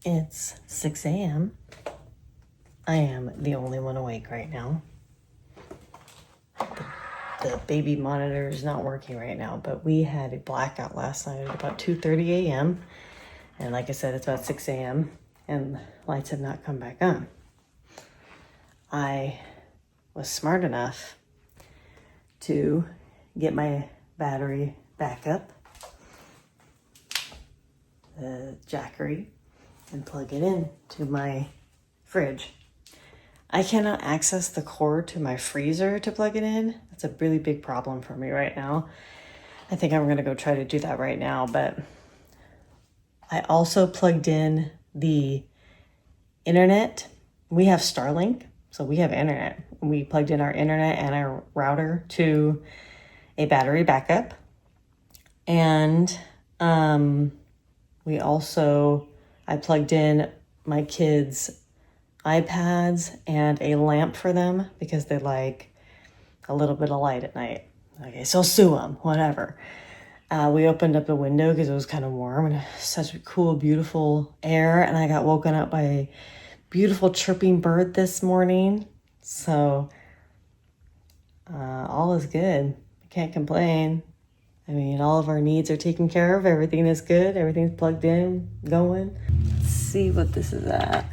It's 6 a.m. I am the only one awake right now. The baby monitor is not working right now, but we had a blackout last night at about 2:30 a.m. And like I said, it's about 6 a.m. and lights have not come back on. I was smart enough to get my battery back up, the jackery, and plug it in to my fridge. I cannot access the cord to my freezer to plug it in. That's a really big problem for me right now. I think I'm gonna go try to do that right now, but I also plugged in the internet. We have Starlink, so we have internet. We plugged in our internet and our router to a battery backup. And I plugged in my kids' iPads and a lamp for them because they like a little bit of light at night. Okay, so sue them, whatever. We opened up the window because it was kind of warm and such a cool, beautiful air. And I got woken up by a beautiful chirping bird this morning. So all is good. I can't complain. I mean, all of our needs are taken care of. Everything is good. Everything's plugged in, going. Let's see what this is at.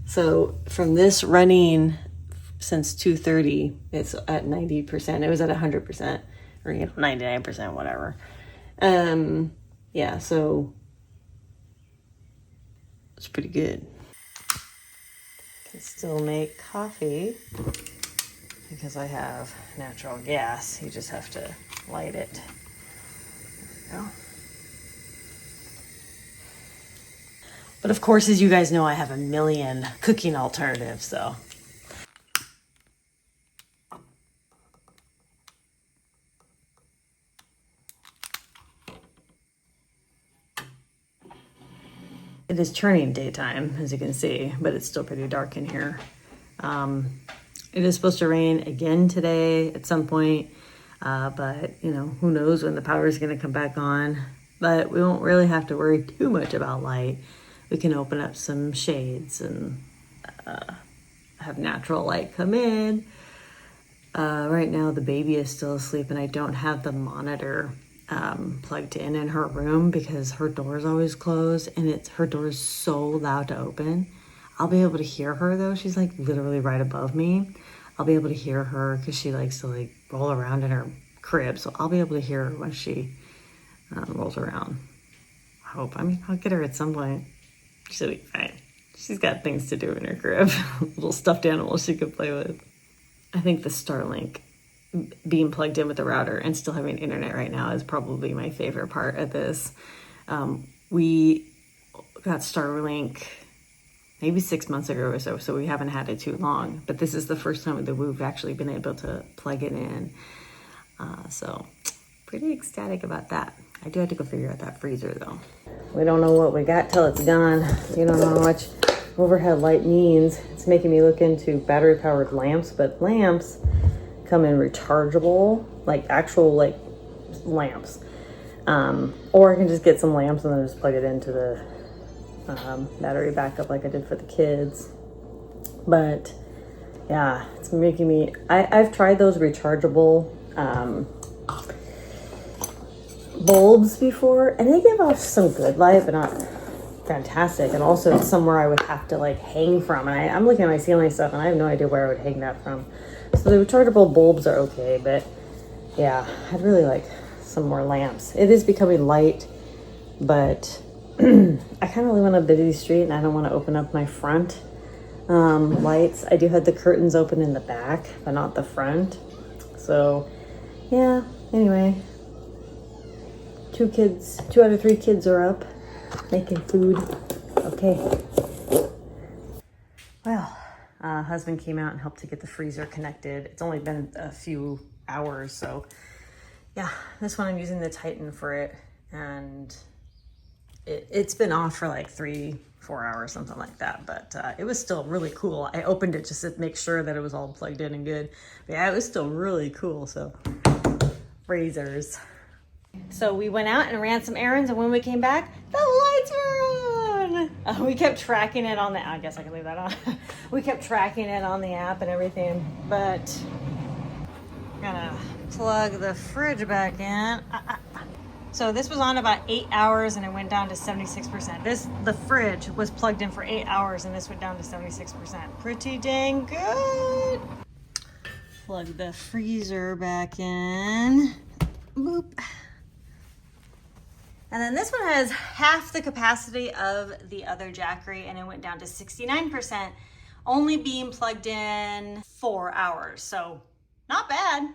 So from this running since 2:30, it's at 90%. It was at 100%, or 99%, whatever. Yeah, so it's pretty good. Can still make coffee because I have natural gas. You just have to light it. There we go. But of course, as you guys know, I have a million cooking alternatives, so. It is turning daytime, as you can see, but it's still pretty dark in here. It is supposed to rain again today at some point, but who knows when the power is going to come back on. But we won't really have to worry too much about light. We can open up some shades and have natural light come in. Right now the baby is still asleep and I don't have the monitor plugged in her room because her door is always closed and her door is so loud to open. I'll be able to hear her though. She's like literally right above me. I'll be able to hear her because she likes to roll around in her crib. So I'll be able to hear her when she rolls around. I hope. I mean, I'll get her at some point. She'll be fine. She's got things to do in her crib. Little stuffed animals she could play with. I think the Starlink being plugged in with the router and still having internet right now is probably my favorite part of this. We got Starlink maybe 6 months ago or so we haven't had it too long. But this is the first time that we've actually been able to plug it in. So pretty ecstatic about that. I do have to go figure out that freezer though. We don't know what we got till it's gone. You don't know how much overhead light means. It's making me look into battery powered lamps, but lamps come in rechargeable, actual lamps. Or I can just get some lamps and then just plug it into the battery backup like I did for the kids. But yeah, it's making me, I've tried those rechargeable bulbs before and they give off some good light but not fantastic, and also somewhere I would have to hang from, and I'm looking at my ceiling stuff and I have no idea where I would hang that from. So the rechargeable bulbs are okay, but yeah, I'd really like some more lamps. It is becoming light, but I kind of live on a busy street and I don't want to open up my front lights. I do have the curtains open in the back but not the front. So yeah, anyway, 2 out of 3 kids are up making food. Okay. Well, husband came out and helped to get the freezer connected. It's only been a few hours, so yeah, this one I'm using the Titan for it, and it's been off for 3-4 hours, something like that, but it was still really cool. I opened it just to make sure that it was all plugged in and good. But yeah, it was still really cool. So razors. So we went out and ran some errands, and when we came back, the lights were on. We kept tracking it on the, I guess I can leave that on. We kept tracking it on the app and everything, but I'm gonna plug the fridge back in. So this was on about 8 hours and it went down to 76%. The fridge was plugged in for 8 hours and this went down to 76%. Pretty dang good. Plug the freezer back in. Boop. And then this one has half the capacity of the other Jackery and it went down to 69%, only being plugged in 4 hours. So not bad.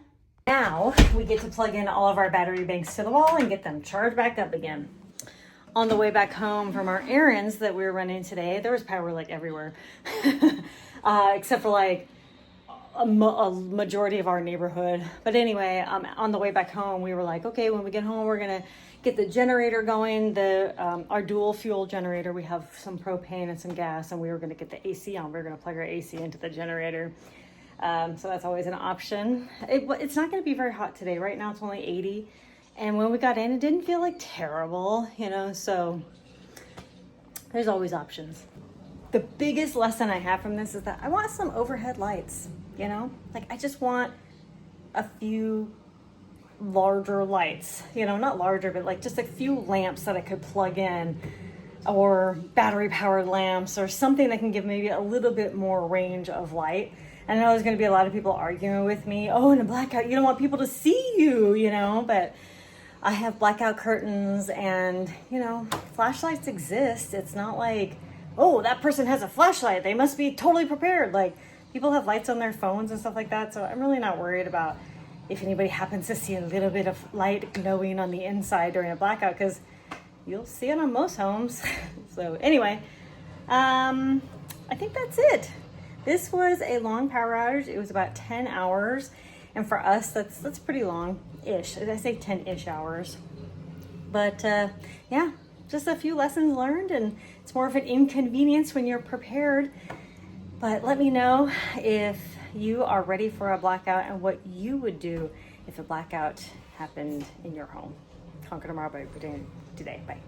Now we get to plug in all of our battery banks to the wall and get them charged back up again. On the way back home from our errands that we were running today, there was power like everywhere, except for like a majority of our neighborhood. But anyway, on the way back home, we were like, okay, when we get home, we're gonna get the generator going, our dual fuel generator. We have some propane and some gas, and we were gonna get the AC on. We were gonna plug our AC into the generator. So that's always an option. It's not gonna be very hot today. Right now it's only 80. And when we got in, it didn't feel like terrible, you know, so there's always options. The biggest lesson I have from this is that I want some overhead lights, you know? Like I just want a few larger lights, you know, not larger, but like just a few lamps that I could plug in, or battery powered lamps or something that can give maybe a little bit more range of light. And I know there's going to be a lot of people arguing with me, oh, in a blackout, you don't want people to see you, you know, but I have blackout curtains and, you know, flashlights exist. It's not like, oh, that person has a flashlight, they must be totally prepared. Like people have lights on their phones and stuff like that. So I'm really not worried about if anybody happens to see a little bit of light glowing on the inside during a blackout, because you'll see it on most homes. So anyway, I think that's it. This was a long power outage. It was about 10 hours. And for us, that's pretty long-ish. I say 10-ish hours. But yeah, just a few lessons learned, and it's more of an inconvenience when you're prepared. But let me know if you are ready for a blackout and what you would do if a blackout happened in your home. Conquer tomorrow by doing today. Bye.